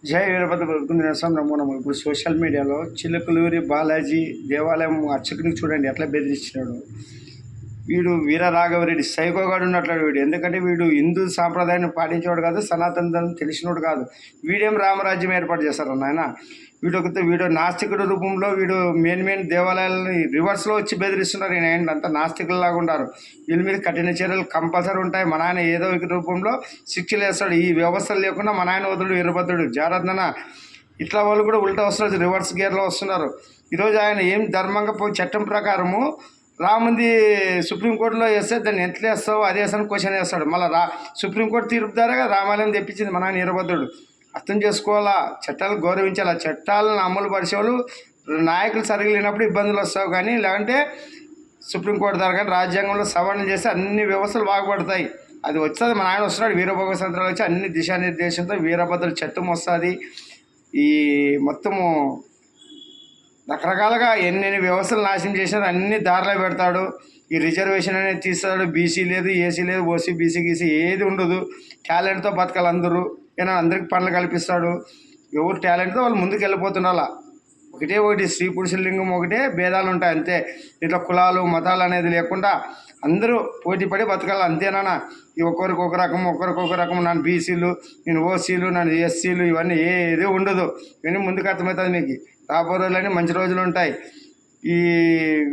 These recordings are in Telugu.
జై వీరభద్ర పలుకుందిన నమో నమో. ఇప్పుడు సోషల్ మీడియాలో చిలుకలూరి బాలాజీ దేవాలయం అర్చకుని చూడండి ఎట్లా బెదిరించినాడు. వీడు వీర రాఘవరెడ్డి సైకోగాడు ఉన్నట్లు వీడు. ఎందుకంటే వీడు హిందూ సాంప్రదాయాన్ని పాటించేవాడు కాదు, సనాతన ధర్మం తెలిసినోడు కాదు. వీడేం రామరాజ్యం ఏర్పాటు చేస్తారు నాయన. వీడు నాస్తికుడు రూపంలో వీడు మెయిన్ దేవాలయాలని రివర్స్లో వచ్చి బెదిరిస్తున్నారు. ఈయన అంతా నాస్తికుల్లాగా ఉన్నారు. వీళ్ళ మీద కఠిన చర్యలు కంపల్సరీ ఉంటాయి. మా నాయన ఏదో ఒక రూపంలో శిక్షలు వేస్తాడు. ఈ వ్యవస్థలు లేకుండా మా నాయన వదుడు వీరభద్రుడు జాగ్రత్తన. ఇట్లా వాళ్ళు కూడా ఉల్టా వస్తున్నారు, రివర్స్ గేర్లో వస్తున్నారు. ఈరోజు ఆయన ఏం ధర్మంగా పోయి చట్టం ప్రకారము రాముంది సుప్రీంకోర్టులో వేస్తే దాన్ని ఎంత వేస్తావు అదే వేస్తాను క్వశ్చన్ వేస్తాడు. మళ్ళీ సుప్రీంకోర్టు తీర్పు ద్వారా రామాలయం తెప్పించింది మన వీరభద్రుడు. అర్థం చేసుకోవాలా, చట్టాలు గౌరవించాలా. చట్టాలను అమలు పరిచేవాళ్ళు నాయకులు సరిగ్గా లేనప్పుడు ఇబ్బందులు వస్తావు. కానీ లేదంటే సుప్రీంకోర్టు ద్వారా కానీ రాజ్యాంగంలో సవరణ చేస్తే అన్ని వ్యవస్థలు బాగుపడతాయి. అది వస్తుంది. మన ఆయన వస్తున్నాడు వీరభోగ సంత్రాలు వచ్చి అన్ని దిశానిర్దేశంతో వీరభద్రుడు చట్టం వస్తుంది. ఈ మొత్తము రకరకాలుగా ఎన్ని వ్యవస్థలు నాశనం చేసినారు అన్ని దారిలో పెడతాడు. ఈ రిజర్వేషన్ అనేది తీస్తాడు. బీసీ లేదు, ఏసీ లేదు, ఓసీ బీసీ గీసీ ఏది ఉండదు. టాలెంట్తో బతకాలి అందరూ. ఏనా అందరికి పనులు కల్పిస్తాడు. ఎవరు టాలెంట్తో వాళ్ళు ముందుకు వెళ్ళిపోతున్నారు. ఒకటి స్త్రీ పురుషుల లింగం ఒకటే, భేదాలు ఉంటాయి అంతే. ఇట్లా కులాలు మతాలు అనేది లేకుండా అందరూ పోటీ పడి బతకాలి అంతేనా. ఒకరికి ఒక రకం, ఒకరికొక రకం. నన్ను బీసీలు, నేను ఓసీలు, నన్ను ఎస్సీలు ఇవన్నీ ఏది ఉండదు. ఇవన్నీ ముందుకు అర్థమవుతుంది మీకు. రాబోయే రోజులని మంచి రోజులు ఉంటాయి.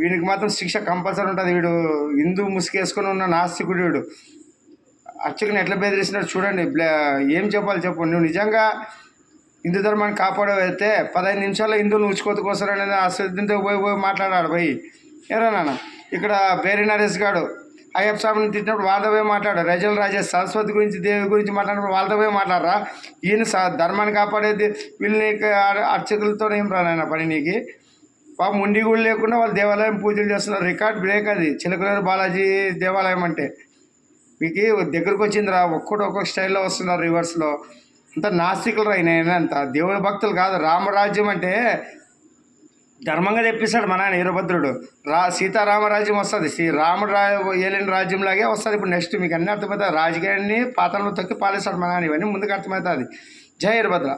వీనికి మాత్రం శిక్ష కంపల్సరీ ఉంటుంది. వీడు హిందూ ముసుగేసుకొని ఉన్న నాస్తికుడు. వీడు అర్చకుని ఎట్లా బెదిరిస్తున్నాడు చూడండి. ఏం చెప్పాలి చెప్పు. నువ్వు నిజంగా హిందూ ధర్మాన్ని కాపాడవైతే 15 నిమిషాల్లో హిందువులు ఉచ్చుకోతుకోసారనేది అశ్రద్ధంతో పోయి మాట్లాడాడు పోయి. ఏరా నాన్న ఇక్కడ పేరి నరేష్ గాడు అయ్యప్ప స్వామిని తిట్టినప్పుడు వాళ్ళతో పోయి మాట్లాడు. రజల్ రాజేష్ సరస్వతి గురించి దేవి గురించి మాట్లాడినప్పుడు వాళ్ళతో పోయి మాట్లాడరా. ఈయన ధర్మాన్ని కాపాడేది వీళ్ళని అర్చకులతో ఏం రానాయన పని నీకు. పాపం ఉండి కూడా లేకుండా వాళ్ళు దేవాలయం పూజలు చేస్తున్నారు. రికార్డ్ బ్రేక్ అది చిలకలూరి బాలాజీ దేవాలయం అంటే. మీకు దగ్గరకు వచ్చిందిరా. ఒక్కొక్క స్టైల్లో వస్తున్నారు రివర్స్లో. అంత నాస్తికులు అయినా అంత దేవుడి భక్తులు కాదు. రామరాజ్యం అంటే ధర్మంగా తెప్పిస్తాడు మన ఆయన వీరభద్రుడు. సీతారామరాజ్యం వస్తుంది. రాముడు ఏలిన రాజ్యంలాగే వస్తుంది. ఇప్పుడు నెక్స్ట్ మీకు అన్నీ అర్థమవుతుంది. రాజకీయాన్ని పాత్రలో తొక్కి పాలిస్తాడు మన ఆయన. ఇవన్నీ ముందుకు అర్థమవుతుంది. జై వీరభద్ర.